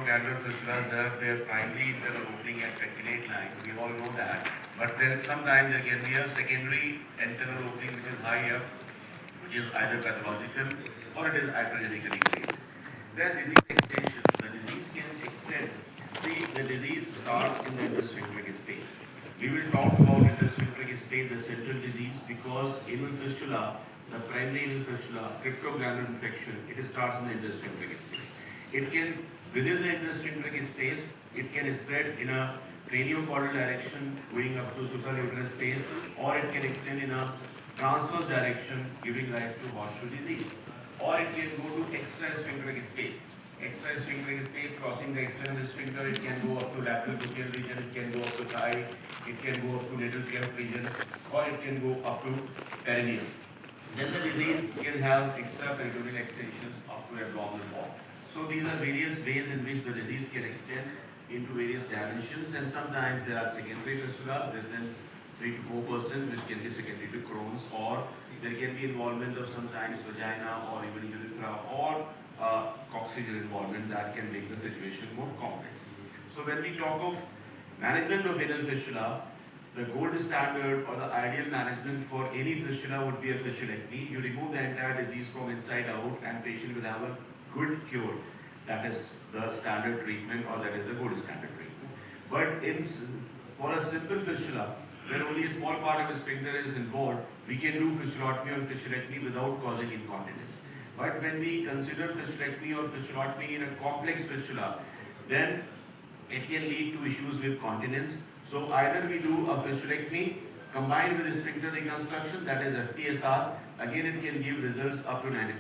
retroglandular fistulas have their primary internal opening at pectinate line. We all know that. But then sometimes there can be a secondary internal opening which is high up, which is either pathological or it is iatrogenically grade. Then disease extension. The disease can extend. See, the disease starts in the intersphincteric space. We will talk about intersphincteric space, the central disease, because anal fistula, the primary anal fistula, retroglandular infection, it starts in the intersphincteric space. It can, within the intersphincteric space, it can spread in a craniocaudal direction going up to suprauterine space, or it can extend in a transverse direction giving rise to horseshoe disease, or it can go to extrasphincteric space. Extrasphincteric space crossing the external sphincter, it can go up to lateral gluteal region, it can go up to thigh, it can go up to lateral cleft region, or it can go up to perineum. Then the disease can have extraperitoneal extensions up to abdominal wall. So these are various ways in which the disease can extend into various dimensions, and sometimes there are secondary fistulas less than 3 to 4%, which can be secondary to Crohn's, or there can be involvement of sometimes vagina or even urethra or coccygeal involvement that can make the situation more complex. So when we talk of management of anal fistula, the gold standard or the ideal management for any fistula would be a fistulectomy. You remove the entire disease from inside out and patient will have a good cure. That is the standard treatment, or that is the gold standard treatment. But for a simple fistula, where only a small part of the sphincter is involved, we can do fistulotomy or fistulectomy without causing incontinence. But when we consider fistulectomy or fistulotomy in a complex fistula, then it can lead to issues with continence. So either we do a fistulectomy combined with a sphincter reconstruction, that is FTSR, again it can give results up to 95%.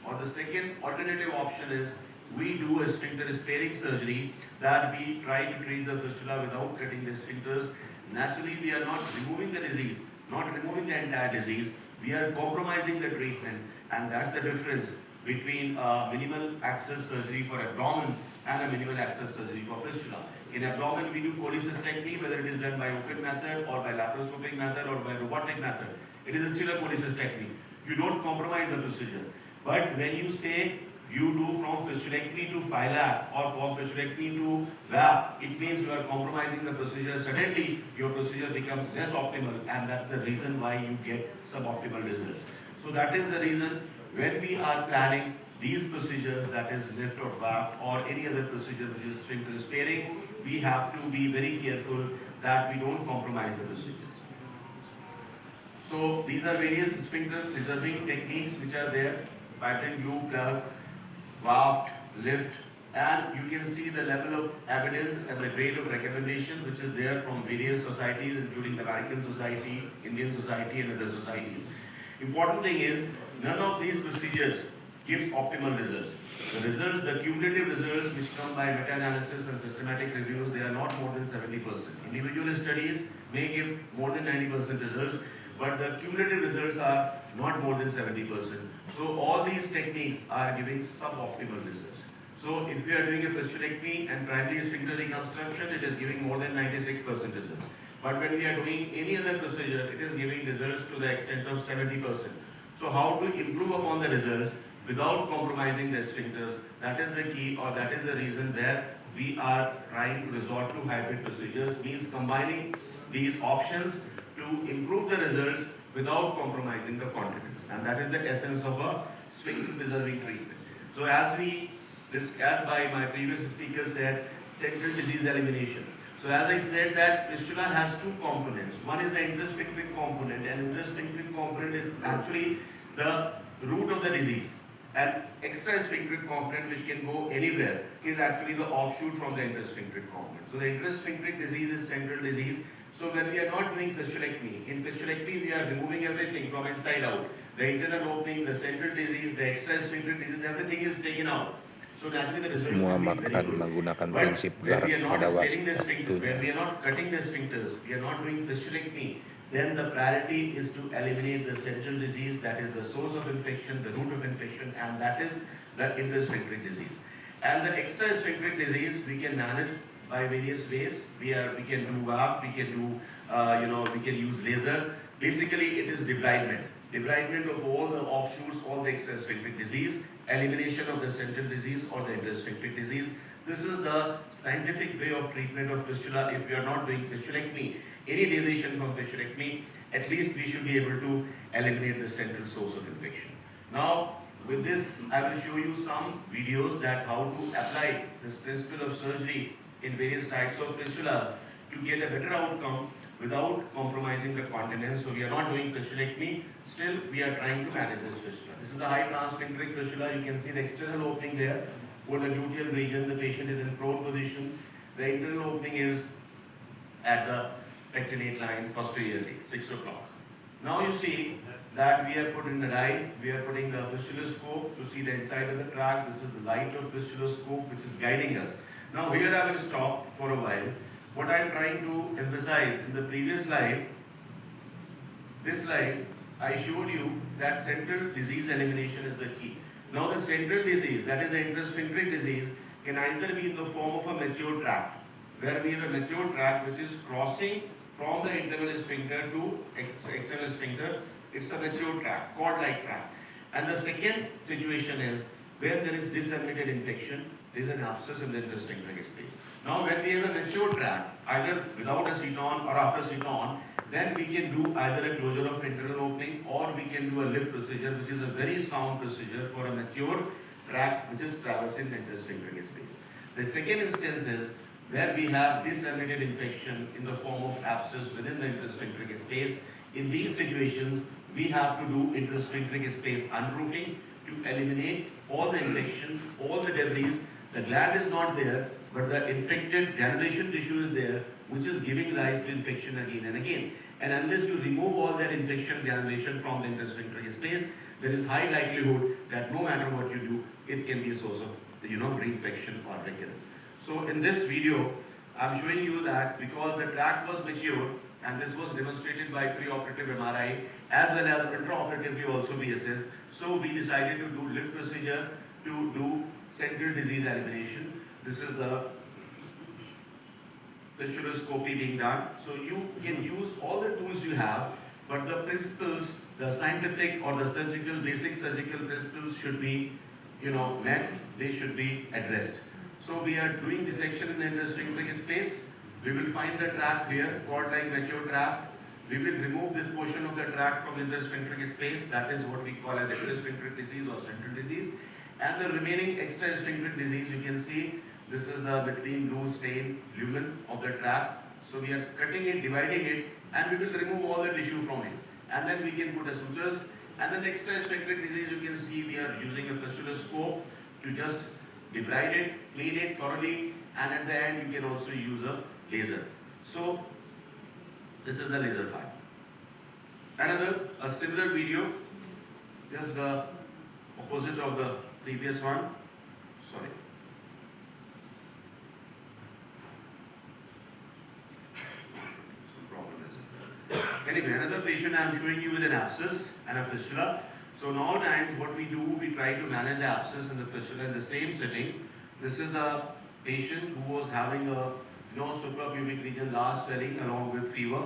Or the second alternative option is we do a sphincter sparing surgery, that we try to treat the fistula without cutting the sphincters. Naturally, we are not removing the disease, not removing the entire disease, we are compromising the treatment, and that's the difference between minimal access surgery for abdomen and a minimal access surgery for fistula. In abdomen, we do cholecystectomy, whether it is done by open method or by laparoscopic method or by robotic method. It is still a cholecystectomy. You don't compromise the procedure. But when you say you do from fistulectomy to phylac or from fistulectomy to Vaaft, it means you are compromising the procedure. Suddenly, your procedure becomes less optimal, and that's the reason why you get suboptimal results. So that is the reason when we are planning these procedures, that is lift or Vaaft or any other procedure which is sphincter sparing, we have to be very careful that we don't compromise the procedures. So these are various sphincter preserving techniques which are there: pattern, glue, plug, Vaaft, lift, and you can see the level of evidence and the grade of recommendation which is there from various societies, including the American Society, Indian Society, and other societies. Important thing is, none of these procedures gives optimal results. The results, the cumulative results which come by meta-analysis and systematic reviews, they are not more than 70%. Individual studies may give more than 90% results, but the cumulative results are not more than 70%. So all these techniques are giving suboptimal results. So if we are doing a fistulectomy and primary sphincter reconstruction, it is giving more than 96% results. But when we are doing any other procedure, it is giving results to the extent of 70%. So how to improve upon the results without compromising the sphincters, that is the key, or that is the reason that we are trying to resort to hybrid procedures, means combining these options to improve the results without compromising the continence. And that is the essence of a sphincter preserving treatment. So as we discussed by my previous speaker said, central disease elimination. So as I said that fistula has two components. One is the intersphincteric component, and intersphincteric component is actually the root of the disease. And extrasphincteric component, which can go anywhere, is actually the offshoot from the intersphincteric component. So the intersphincteric disease is central disease. So when we are not doing fistulectomy, in fistulectomy we are removing everything from inside out. The internal opening, the central disease, the extrasphincteric disease, everything is taken out. So naturally the results Semua will be very akan good. menggunakan But prinsip when we are garap not pada sparing the sphincter, when we waktunya. are not cutting the sphincters, we are not doing fistulectomy, then the priority is to eliminate the central disease, that is the source of infection, the root of infection, and that is the intersphincteric disease. And the extrasphincteric disease we can manage by various ways. We can do Vaaft, we can do we can use laser. Basically, it is debridement of all the offshoots, all the extrasphincteric disease, elimination of the central disease or the intersphincteric disease. This is the scientific way of treatment of fistula. If we are not doing fistulectomy, any deviation from fistulectomy, at least we should be able to eliminate the central source of infection. Now, with this, I will show you some videos that how to apply this principle of surgery in various types of fistulas to get a better outcome without compromising the continence. So we are not doing fistulectomy, still we are trying to manage this fistula. This is the high transsphincteric fistula. You can see the external opening there for the gluteal region. The patient is in prone position. The internal opening is at the pectinate line posteriorly, 6 o'clock. Now you see that we have put in the dye, we are putting the fistula scope to see the inside of the tract. This is the light of fistula scope which is guiding us. Now here I will stop for a while. What I am trying to emphasize in the previous slide, this slide, I showed you that central disease elimination is the key. Now the central disease, that is the intersphincteric disease, can either be in the form of a mature tract, where we have a mature tract which is crossing from the internal sphincter to external sphincter. It's a mature tract, cord-like tract. And the second situation is where there is disseminated infection, there is an abscess in the intersphincteric space. Now when we have a mature tract, either without a seton or after seton, then we can do either a closure of internal opening or we can do a lift procedure, which is a very sound procedure for a mature tract which is traversing the intersphincteric space. The second instance is where we have disseminated infection in the form of abscess within the intersphincteric space. In these situations, we have to do intersphincteric space unroofing to eliminate all the infection, all the debris. The gland is not there, but the infected granulation tissue is there, which is giving rise to infection again and again. And unless you remove all that infection granulation from the intersphincteric space, there is high likelihood that no matter what you do, it can be a source of reinfection or recurrence. So in this video, I'm showing you that because the tract was mature, and this was demonstrated by preoperative MRI as well as intraoperatively also be assessed. So we decided to do lift procedure to do central disease elimination. This is the fistuloscopy being done. So you can use all the tools you have, but the principles, the scientific or the surgical, basic surgical principles should be met, they should be addressed. So we are doing dissection in the intersphincteric space. We will find the tract here, cord-like mature tract. We will remove this portion of the tract from the intersphincteric space. That is what we call as intersphincteric disease or central disease. And the remaining extrasphincteric disease, you can see this is the between blue stain lumen of the tract. So we are cutting it, dividing it, and we will remove all the tissue from it. And then we can put a sutures. And then the extrasphincteric disease, you can see we are using a fistula scope to just debride it, clean it thoroughly, and at the end you can also use a laser. So this is the laser file. A similar video, just the opposite of the previous one. Sorry. Some problem is it. Anyway, another patient I am showing you with an abscess and a fistula. So nowadays what we do, we try to manage the abscess and the fistula in the same setting. This is the patient who was having a suprapubic region large swelling along with fever,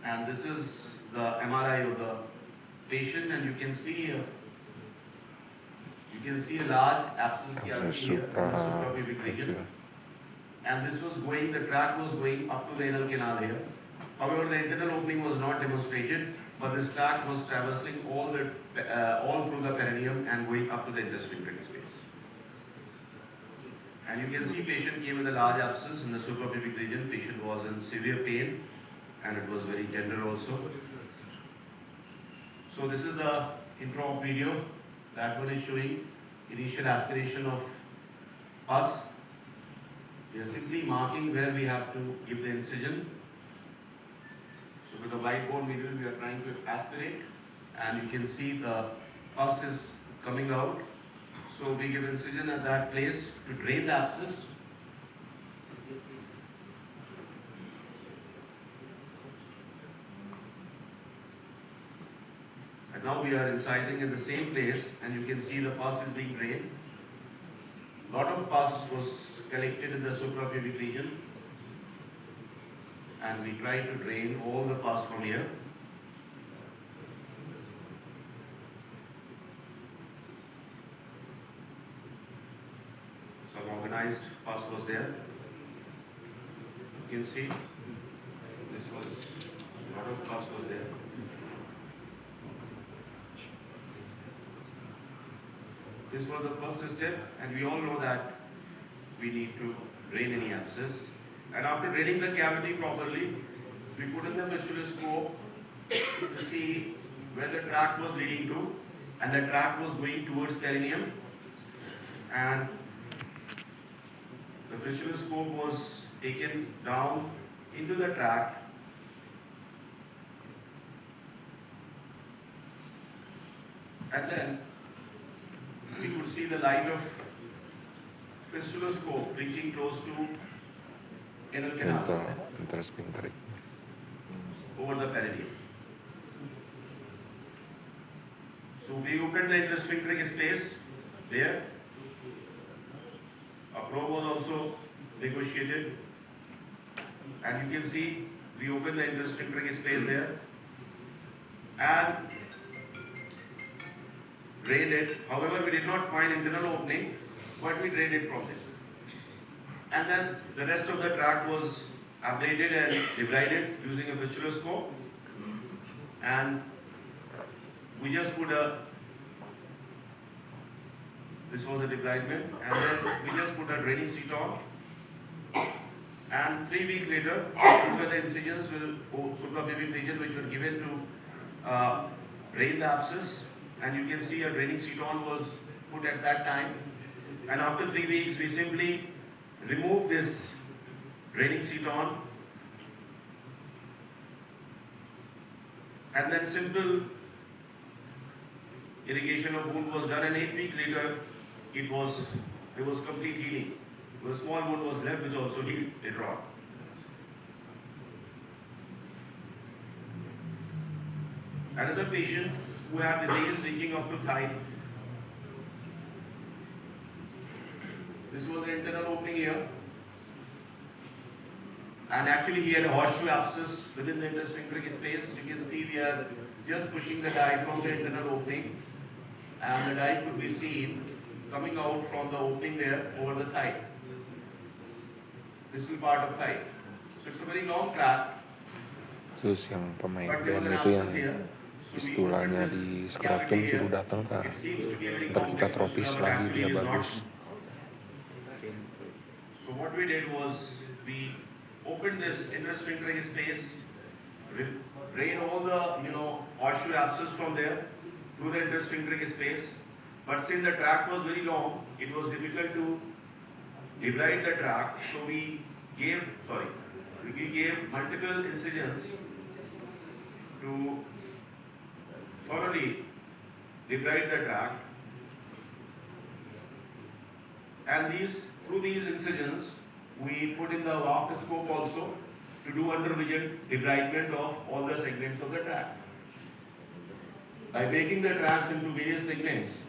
and this is the MRI of the patient, and you can see a large abscess cavity here in the suprapubic region, and this was going, the tract was going up to the anal canal here. However, the internal opening was not demonstrated, but this tract was traversing all through the perineum and going up to the intersphincteric space. And you can see patient came with a large abscess in the suprapubic region. Patient was in severe pain and it was very tender also. So this is the intra-op video. That one is showing initial aspiration of pus. We are simply marking where we have to give the incision. So with the white bone needle we are trying to aspirate, and you can see the pus is coming out. So we give incision at that place to drain the abscess. And now we are incising in the same place, and you can see the pus is being drained. Lot of pus was collected in the suprapubic region, and we try to drain all the pus from here. organized pus was there. You can see this was a lot of pus was there. This was the first step, and we all know that we need to drain any abscess. And after draining the cavity properly, we put in the fistula scope to see where the tract was leading to, and the tract was going towards perineum. And the fistula scope was taken down into the tract. And then we could see the light of fistula scope reaching close to anal canal over the perineum. So we opened the intersphincteric space there. A probe was also negotiated, and you can see we opened the intersphincteric space there and drained it. However, we did not find internal opening, but we drained it from it. And then the rest of the tract was ablated and debrided using a fistula scope, and we just put this was the debridement, and then we just put a draining sheet on, and 3 weeks later, these were the incisions suprapubic region which were given to drain the abscess, and you can see a draining sheet on was put at that time. And after 3 weeks, we simply remove this draining sheet on, and then simple irrigation of wound was done, and 8 weeks later there was complete healing. The small wound was left, which also healed later on. Another patient who had disease reaching up to thigh. This was the internal opening here, and actually he had a horseshoe abscess within the intersphincteric space. You can see we are just pushing the dye from the internal opening, and the dye could be seen coming out from the opening there over the thigh. This is part of thigh. So it's a very long tract. Terus yang pemain band itu yang Fistulanya di skrotum suruh datang ke ntar kita tropis lagi dia bagus. So what we did was we opened this intersphincteric space, drained all the horseshoe abscess from there through the intersphincteric space. But since the tract was very long, it was difficult to debride the tract. So we gave multiple incisions to thoroughly debride the tract. And through these incisions, we put in the Vaaft scope also to do under vision debridement of all the segments of the tract. By breaking the tracts into various segments,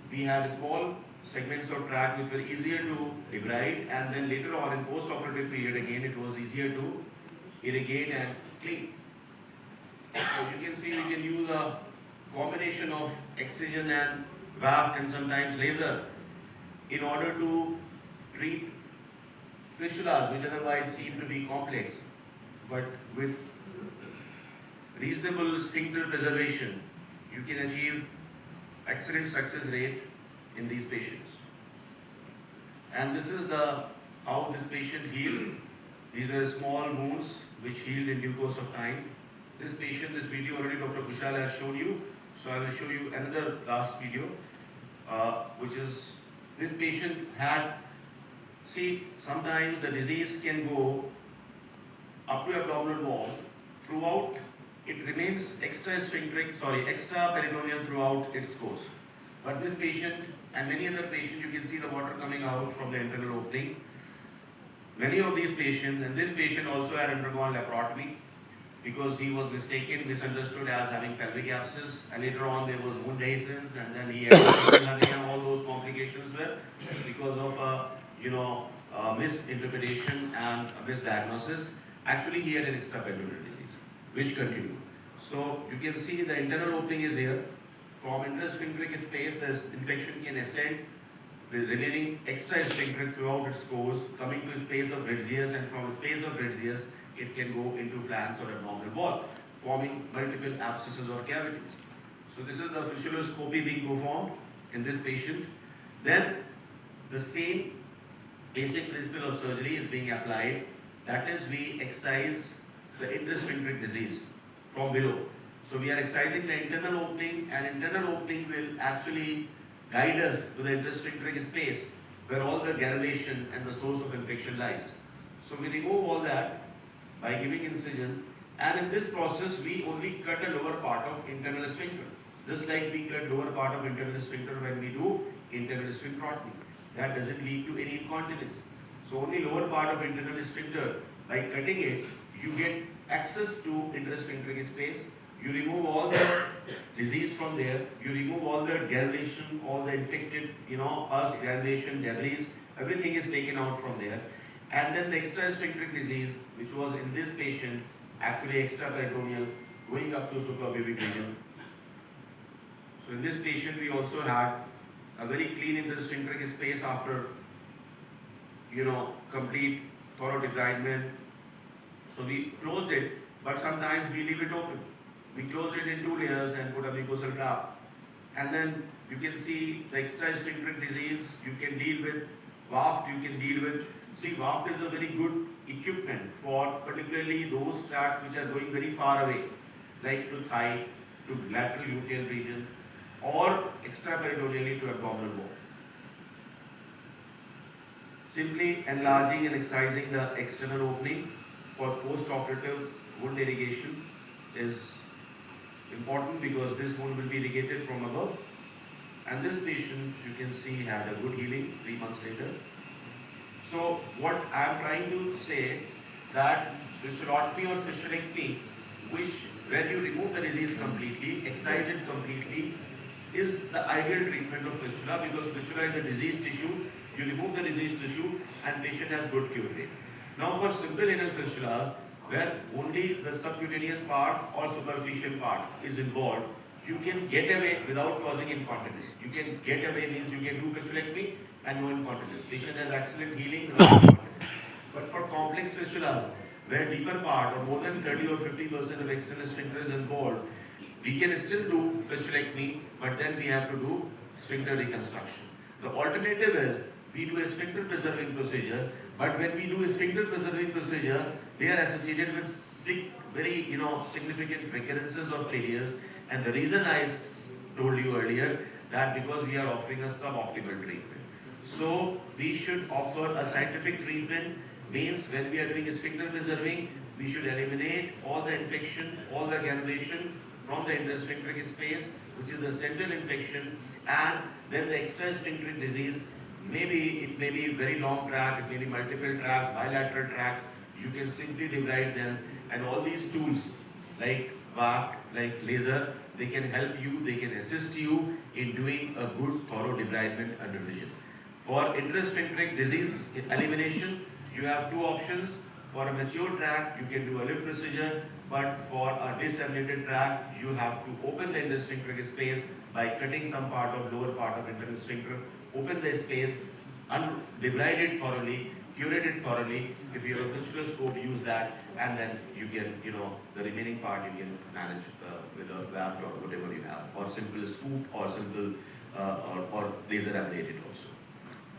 we had small segments of tract which were easier to debride, and then later on in post-operative period again it was easier to irrigate and clean. So you can see we can use a combination of excision and Vaaft and sometimes laser in order to treat fistulas which otherwise seem to be complex, but with reasonable sphincter preservation you can achieve excellent success rate in these patients. And this is how this patient healed. These were small wounds which healed in due course of time. This video already Dr. Kushal has shown you, so I will show you another last video, which is this patient had, sometimes the disease can go up to abdominal wall. Throughout, it remains extra-peritoneal throughout its course. But this patient and many other patients, you can see the water coming out from the internal opening. Many of these patients, and this patient also had undergone laparotomy because he was misunderstood as having pelvic abscess, and later on there was wound dehiscence, and then he had hernia. All those complications were because of misinterpretation and misdiagnosis. Actually, he had an extraperitoneal disease, which continued. So you can see the internal opening is here. From intersphincteric space, the infection can ascend with remaining extra sphincter throughout its course, coming to a space of Bridgius, and from a space of Bridgius, it can go into flanks or abdominal wall, forming multiple abscesses or cavities. So this is the fistuloscopy being performed in this patient. Then the same basic principle of surgery is being applied. That is, we excise the intersphincteric disease from below. So we are excising the internal opening, and internal opening will actually guide us to the intersphincteric space where all the granulation and the source of infection lies. So we remove all that by giving incision, and in this process we only cut a lower part of internal sphincter, just like we cut lower part of internal sphincter when we do internal sphincterotomy. That doesn't lead to any incontinence. So only lower part of internal sphincter, by cutting it, you get access to intersphincteric space. You remove all the disease from there. You remove all the granulation, all the infected, pus, granulation, debris. Everything is taken out from there. And then the extrasphincteric disease, which was in this patient, actually extraperitoneal, going up to suprapubic region. So in this patient, we also had a very clean intersphincteric space after, complete thorough debridement. So we closed it, but sometimes we leave it open. We close it in 2 layers and put a mucosal trap. And then you can see the extrasphincteric disease, you can deal with Vaaft, you can deal with, Vaaft is a very good equipment for particularly those tracts which are going very far away, like to thigh, to lateral gluteal region, or extraperitoneally to abdominal wall. Simply enlarging and excising the external opening for post-operative wound irrigation is important, because this wound will be irrigated from above. And this patient, you can see, had a good healing 3 months later. So what I am trying to say, that fistulotomy or fistulectomy, where you remove the disease completely, excise it completely, is the ideal treatment of fistula, because fistula is a diseased tissue. You remove the diseased tissue and patient has good cure rate. Now for simple anal fistulas, where only the subcutaneous part or superficial part is involved, you can get away without causing incontinence. You can get away means you can do fistulectomy and no incontinence. Patient has excellent healing without incontinence. But for complex fistulas, where deeper part or more than 30 or 50% of external sphincter is involved, we can still do fistulectomy, but then we have to do sphincter reconstruction. The alternative is we do a sphincter preserving procedure, but when we do a sphincter preserving procedure, they are associated with very significant recurrences or failures. And the reason I told you earlier, that because we are offering a suboptimal treatment. So we should offer a scientific treatment, means when we are doing a sphincter preserving, we should eliminate all the infection, all the granulation from the intersphincteric space, which is the central infection, and then the extrasphincteric disease. Maybe it may be very long tract, it may be multiple tracts, bilateral tracts. You can simply debride them, and all these tools like Vaaft, like laser, they can help you, they can assist you in doing a good thorough debridement and revision. For intersphincteric disease elimination, you have 2 options. For a mature tract, you can do a lift procedure, but for a disseminated tract, you have to open the intersphincteric space by cutting some part of lower part of internal sphincter, open the space, debride it thoroughly, curate it thoroughly. If you have a fistuloscope, use that, and then you can, the remaining part you can manage with a Vaaft or whatever you have, or simple scoop, or simple or laser ablated also.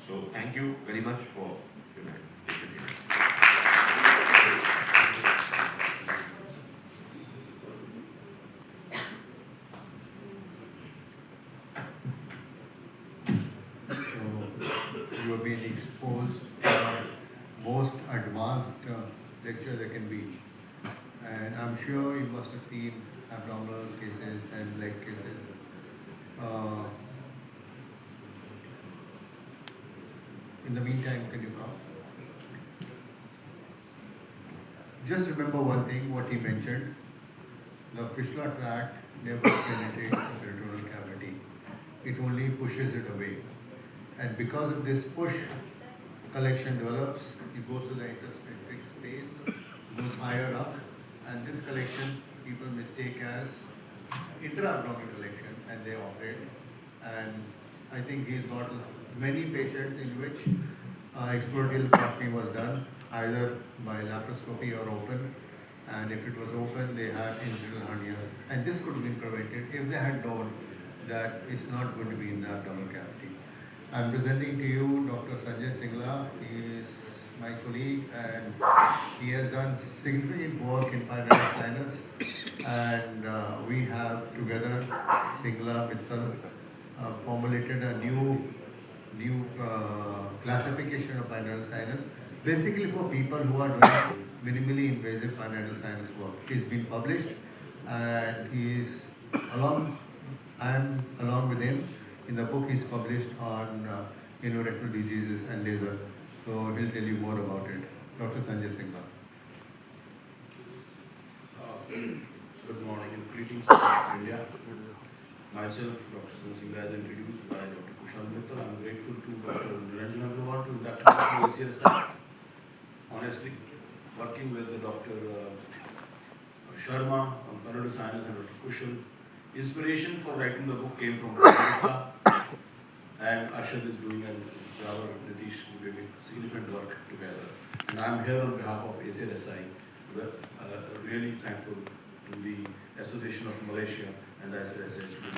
So thank you very much for your time. You have been exposed to the most advanced lecture there can be, and I'm sure you must have seen abdominal cases and leg cases. In the meantime, can you come? Just remember one thing, what he mentioned, the fistula tract never penetrates the peritoneal cavity. It only pushes it away. And because of this push, collection develops, it goes to the intersphincteric space, goes higher up, and this collection people mistake as intra-abdominal collection, and they operate. And I think he's got many patients in which exploratory laparoscopy was done either by laparoscopy or open, and if it was open, they had incidental hernias, and this could have been prevented if they had known that it's not going to be in the abdominal cavity. I'm presenting to you Dr. Sanjay Singla. He is my colleague and he has done significant work in pyloric sinus, and we have together, Singla, Mittal, formulated a new classification of pyloric sinus, basically for people who are doing minimally invasive pyloric sinus work. It's been published, and he is I am along with him. In the book he's published on colorectal diseases and laser. So he'll tell you more about it. Dr. Sanjay Singla. Good morning and greetings from India. Myself, Dr. Sanjay Singla, as introduced by Dr. Kushal Mittal. I'm grateful to Dr. Niranjan Agrawal to induct me to ACSI. Honestly, working with Dr. Sharma on pulmonary sinus and Dr. Kushal, inspiration for writing the book came from Fistula, and Arshad is doing and Jawar and Nitish doing significant work together. And I'm here on behalf of ACSI, really thankful to the Association of Malaysia and the ACSI